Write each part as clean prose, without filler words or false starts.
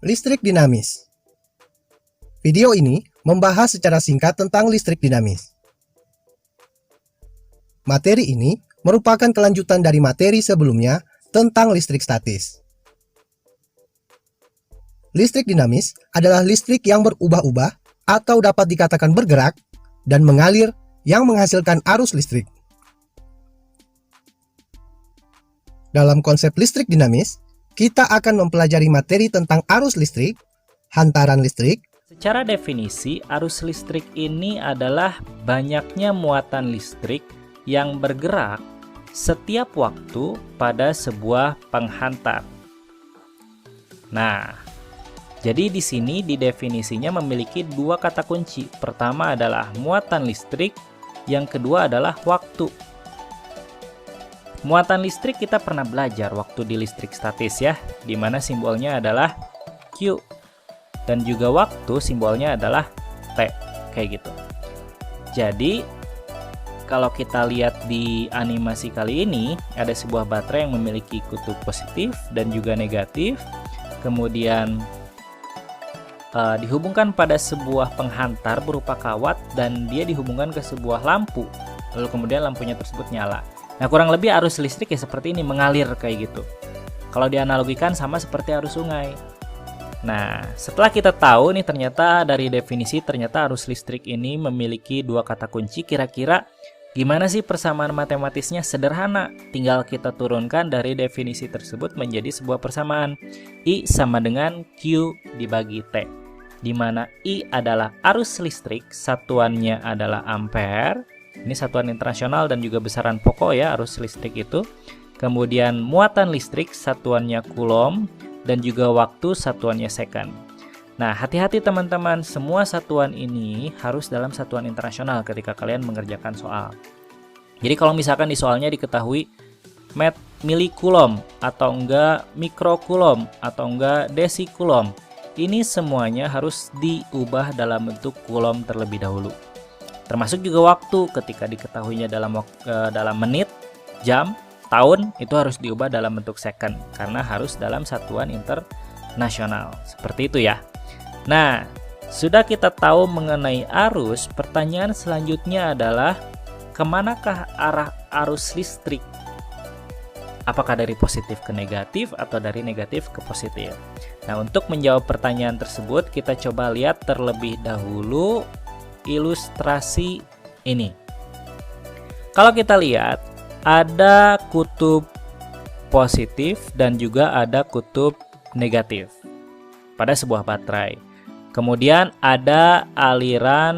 Listrik dinamis. Video ini membahas secara singkat tentang listrik dinamis. Materi ini merupakan kelanjutan dari materi sebelumnya tentang listrik statis. Listrik dinamis adalah listrik yang berubah-ubah atau dapat dikatakan bergerak dan mengalir yang menghasilkan arus listrik. Dalam konsep listrik dinamis, kita akan mempelajari materi tentang arus listrik, hantaran listrik. Secara definisi, arus listrik ini adalah banyaknya muatan listrik yang bergerak setiap waktu pada sebuah penghantar. Nah, jadi di sini di definisinya memiliki dua kata kunci. Pertama adalah muatan listrik, yang kedua adalah waktu. Muatan listrik kita pernah belajar waktu di listrik statis ya, di mana simbolnya adalah Q. Dan juga waktu simbolnya adalah T, kayak gitu. Jadi, kalau kita lihat di animasi kali ini, ada sebuah baterai yang memiliki kutub positif dan juga negatif. Kemudian, dihubungkan pada sebuah penghantar berupa kawat dan dia dihubungkan ke sebuah lampu. Lalu kemudian lampunya tersebut nyala. Nah, kurang lebih arus listrik ya seperti ini, mengalir kayak gitu. Kalau dianalogikan sama seperti arus sungai. Nah, setelah kita tahu nih ternyata dari definisi ternyata arus listrik ini memiliki dua kata kunci. Kira-kira gimana sih persamaan matematisnya? Sederhana, tinggal kita turunkan dari definisi tersebut menjadi sebuah persamaan. I sama dengan Q dibagi T, di mana I adalah arus listrik, satuannya adalah ampere. Ini satuan internasional dan juga besaran pokok ya arus listrik itu. Kemudian muatan listrik satuannya coulomb dan juga waktu satuannya second. Nah, hati-hati teman-teman, semua satuan ini harus dalam satuan internasional ketika kalian mengerjakan soal. Jadi kalau misalkan di soalnya diketahui milicoulomb atau enggak mikrocoulomb atau enggak decicoulomb, ini semuanya harus diubah dalam bentuk coulomb terlebih dahulu. Termasuk juga waktu, ketika diketahuinya dalam menit, jam, tahun, itu harus diubah dalam bentuk second karena harus dalam satuan internasional. Seperti itu ya. Nah, sudah kita tahu mengenai arus, pertanyaan selanjutnya adalah kemanakah arah arus listrik? Apakah dari positif ke negatif atau dari negatif ke positif? Nah, untuk menjawab pertanyaan tersebut, kita coba lihat terlebih dahulu ilustrasi ini. Kalau kita lihat, ada kutub positif dan juga ada kutub negatif pada sebuah baterai. Kemudian ada aliran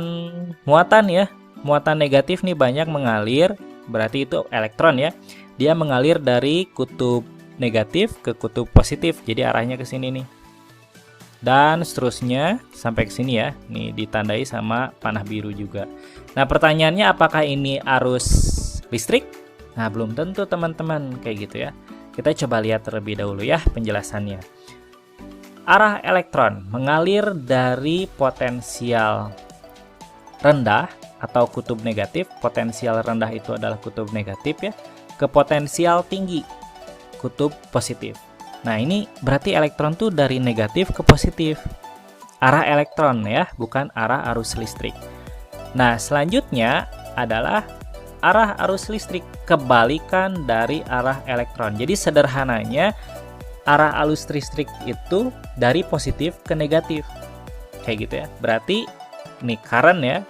muatan ya. Muatan negatif nih banyak mengalir, berarti itu elektron ya. Dia mengalir dari kutub negatif ke kutub positif. Jadi arahnya ke sini nih. Dan seterusnya sampai ke sini ya. Nih ditandai sama panah biru juga. Nah, pertanyaannya apakah ini arus listrik? Nah, belum tentu teman-teman kayak gitu ya. Kita coba lihat terlebih dahulu ya penjelasannya. Arah elektron mengalir dari potensial rendah atau kutub negatif. Potensial rendah itu adalah kutub negatif ya, ke potensial tinggi, kutub positif. Nah, ini berarti elektron tuh dari negatif ke positif. Arah elektron ya, bukan arah arus listrik. Nah, selanjutnya adalah arah arus listrik, kebalikan dari arah elektron. Jadi sederhananya arah arus listrik itu dari positif ke negatif. Kayak gitu ya. Berarti ini current ya.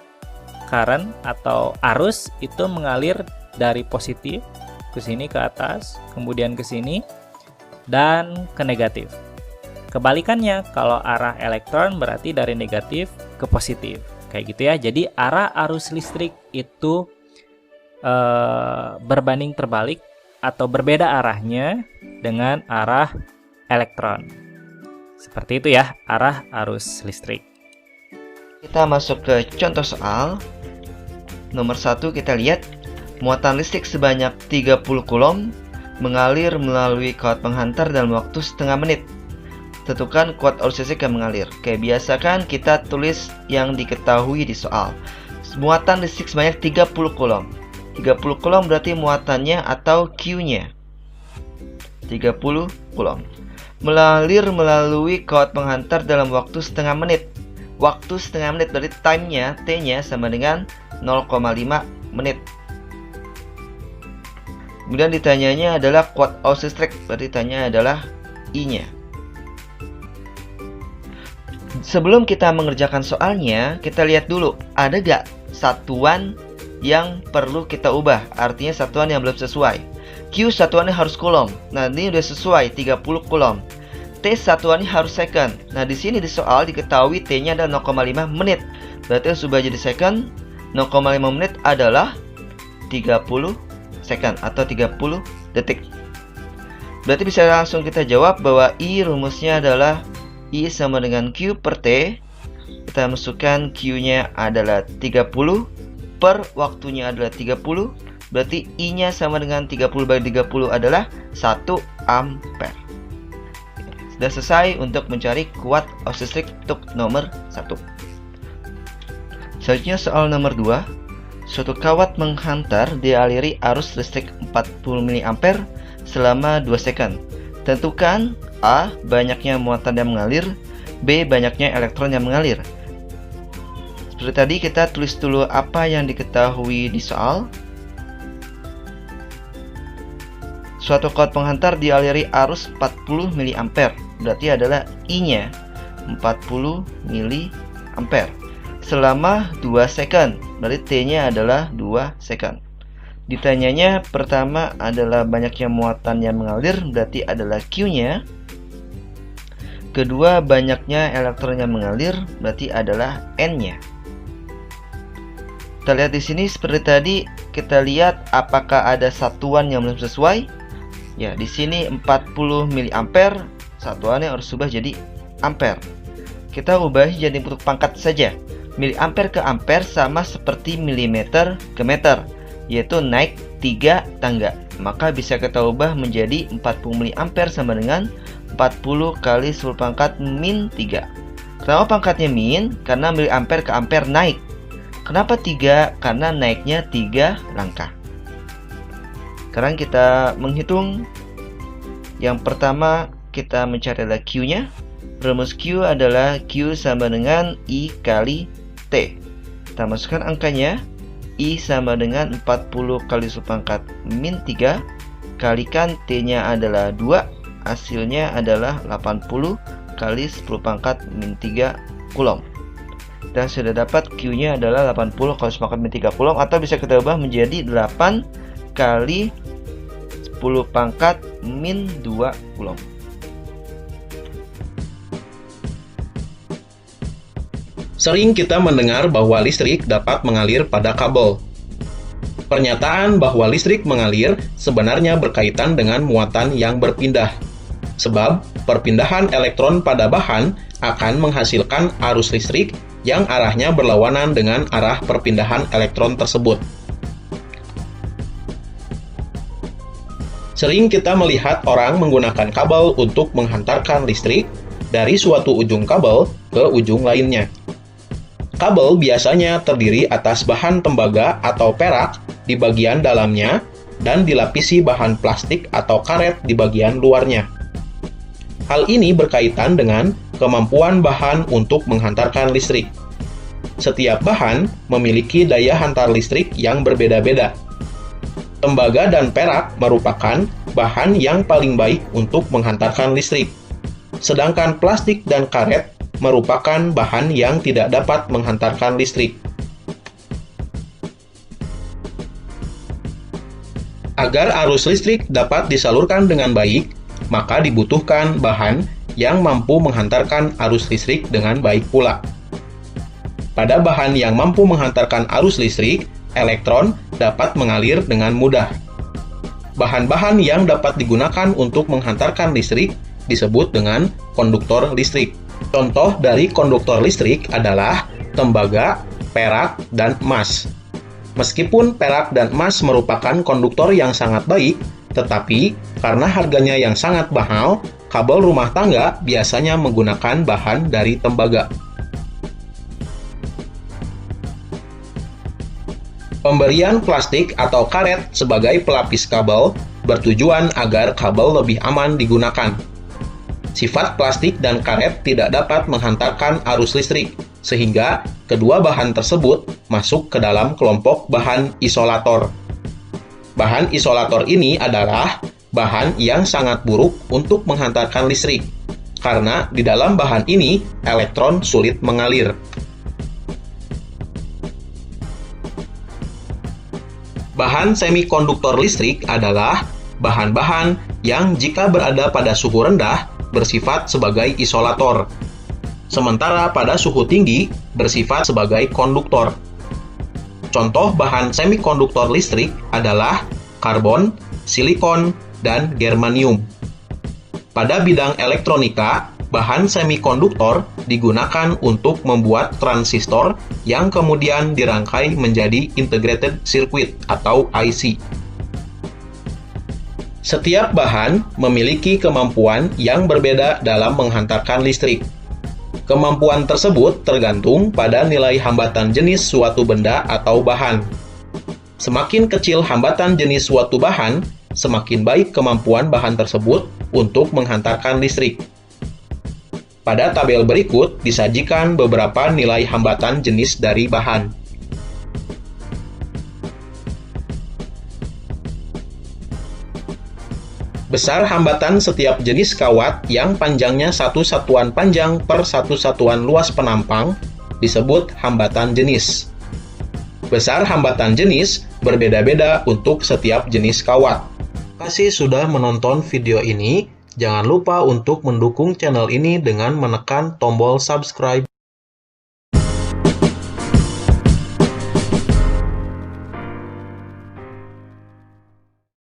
Current atau arus itu mengalir dari positif ke sini ke atas, kemudian ke sini dan ke negatif. Kebalikannya, kalau arah elektron berarti dari negatif ke positif. Kayak gitu ya. Jadi arah arus listrik itu berbanding terbalik atau berbeda arahnya dengan arah elektron. Seperti itu ya, arah arus listrik. Kita masuk ke contoh soal. Nomor 1 kita lihat muatan listrik sebanyak 30 coulomb mengalir melalui kawat penghantar dalam waktu setengah menit. Tentukan kuat arus listrik yang mengalir. Oke, biasakan kita tulis yang diketahui di soal. Muatan listrik sebanyak 30 coulomb. 30 coulomb berarti muatannya atau Q-nya 30 coulomb. mengalir melalui kawat penghantar dalam waktu setengah menit. Waktu setengah menit berarti time-nya, T-nya sama dengan 0,5 menit. Kemudian ditanyanya adalah kuat arus listrik, berarti tanya adalah I-nya. Sebelum kita mengerjakan soalnya, kita lihat dulu, ada gak satuan yang perlu kita ubah? Artinya satuan yang belum sesuai. Q satuannya harus coulomb. Nah, ini udah sesuai 30 coulomb. T satuannya harus second. Nah, di sini di soal diketahui T-nya adalah 0,5 menit. Berarti harus ubah jadi second. 0,5 menit adalah 30 second atau 30 detik. Berarti bisa langsung kita jawab bahwa I rumusnya adalah I sama dengan Q per T. Kita masukkan Q-nya adalah 30 per waktunya adalah 30. Berarti I-nya sama dengan 30 bagi 30 adalah 1 ampere. Sudah selesai untuk mencari kuat arus listrik untuk nomor 1. Selanjutnya soal nomor 2. Suatu kawat menghantar dialiri arus listrik 40 mA selama 2 second. Tentukan A. Banyaknya muatan yang mengalir, B. Banyaknya elektron yang mengalir. Seperti tadi kita tulis dulu apa yang diketahui di soal. Suatu kawat penghantar dialiri arus 40 mA, berarti adalah I-nya 40 mA selama 2 second, berarti T-nya adalah 2 second. Ditanyanya pertama adalah banyaknya muatan yang mengalir, berarti adalah Q-nya. Kedua, banyaknya elektron yang mengalir, berarti adalah N-nya. Kita lihat di sini seperti tadi, kita lihat apakah ada satuan yang belum sesuai. Ya, di sini 40 mA, satuannya harus ubah jadi ampere. Kita ubah jadi bentuk pangkat saja. Miliampere ke ampere sama seperti milimeter ke meter, yaitu naik 3 tangga. Maka bisa kita ubah menjadi 40 mA sama dengan 40 kali 10 pangkat min 3. Kenapa pangkatnya min? Karena miliampere ke ampere naik. Kenapa 3? Karena naiknya 3 langkah. Sekarang kita menghitung. Yang pertama kita mencari adalah Q-nya. Rumus Q adalah Q sama dengan I kali T. Kita masukkan angkanya. I sama dengan 40 kali 10 pangkat min 3. Kalikan T-nya adalah 2. Hasilnya adalah 80 kali 10 pangkat min 3 coulomb. Dan sudah dapat Q-nya adalah 80 kali 10 pangkat min 3 coulomb, atau bisa kita ubah menjadi 8 kali 10 pangkat min 2 coulomb. Sering kita mendengar bahwa listrik dapat mengalir pada kabel. Pernyataan bahwa listrik mengalir sebenarnya berkaitan dengan muatan yang berpindah. Sebab, perpindahan elektron pada bahan akan menghasilkan arus listrik yang arahnya berlawanan dengan arah perpindahan elektron tersebut. Sering kita melihat orang menggunakan kabel untuk menghantarkan listrik dari suatu ujung kabel ke ujung lainnya. Kabel biasanya terdiri atas bahan tembaga atau perak di bagian dalamnya dan dilapisi bahan plastik atau karet di bagian luarnya. Hal ini berkaitan dengan kemampuan bahan untuk menghantarkan listrik. Setiap bahan memiliki daya hantar listrik yang berbeda-beda. Tembaga dan perak merupakan bahan yang paling baik untuk menghantarkan listrik. Sedangkan plastik dan karet merupakan bahan yang tidak dapat menghantarkan listrik. Agar arus listrik dapat disalurkan dengan baik, maka dibutuhkan bahan yang mampu menghantarkan arus listrik dengan baik pula. Pada bahan yang mampu menghantarkan arus listrik, elektron dapat mengalir dengan mudah. Bahan-bahan yang dapat digunakan untuk menghantarkan listrik disebut dengan konduktor listrik. Contoh dari konduktor listrik adalah tembaga, perak, dan emas. Meskipun perak dan emas merupakan konduktor yang sangat baik, tetapi karena harganya yang sangat mahal, kabel rumah tangga biasanya menggunakan bahan dari tembaga. Pemberian plastik atau karet sebagai pelapis kabel bertujuan agar kabel lebih aman digunakan. Sifat plastik dan karet tidak dapat menghantarkan arus listrik, sehingga kedua bahan tersebut masuk ke dalam kelompok bahan isolator. Bahan isolator ini adalah bahan yang sangat buruk untuk menghantarkan listrik, karena di dalam bahan ini elektron sulit mengalir. Bahan semikonduktor listrik adalah bahan-bahan yang jika berada pada suhu rendah bersifat sebagai isolator, sementara pada suhu tinggi bersifat sebagai konduktor. Contoh bahan semikonduktor listrik adalah karbon, silikon, dan germanium. Pada bidang elektronika, bahan semikonduktor digunakan untuk membuat transistor yang kemudian dirangkai menjadi integrated circuit atau IC. Setiap bahan memiliki kemampuan yang berbeda dalam menghantarkan listrik. Kemampuan tersebut tergantung pada nilai hambatan jenis suatu benda atau bahan. Semakin kecil hambatan jenis suatu bahan, semakin baik kemampuan bahan tersebut untuk menghantarkan listrik. Pada tabel berikut disajikan beberapa nilai hambatan jenis dari bahan. Besar hambatan setiap jenis kawat yang panjangnya satu satuan panjang per satu satuan luas penampang disebut hambatan jenis. Besar hambatan jenis berbeda-beda untuk setiap jenis kawat. Terima kasih sudah menonton video ini. Jangan lupa untuk mendukung channel ini dengan menekan tombol subscribe.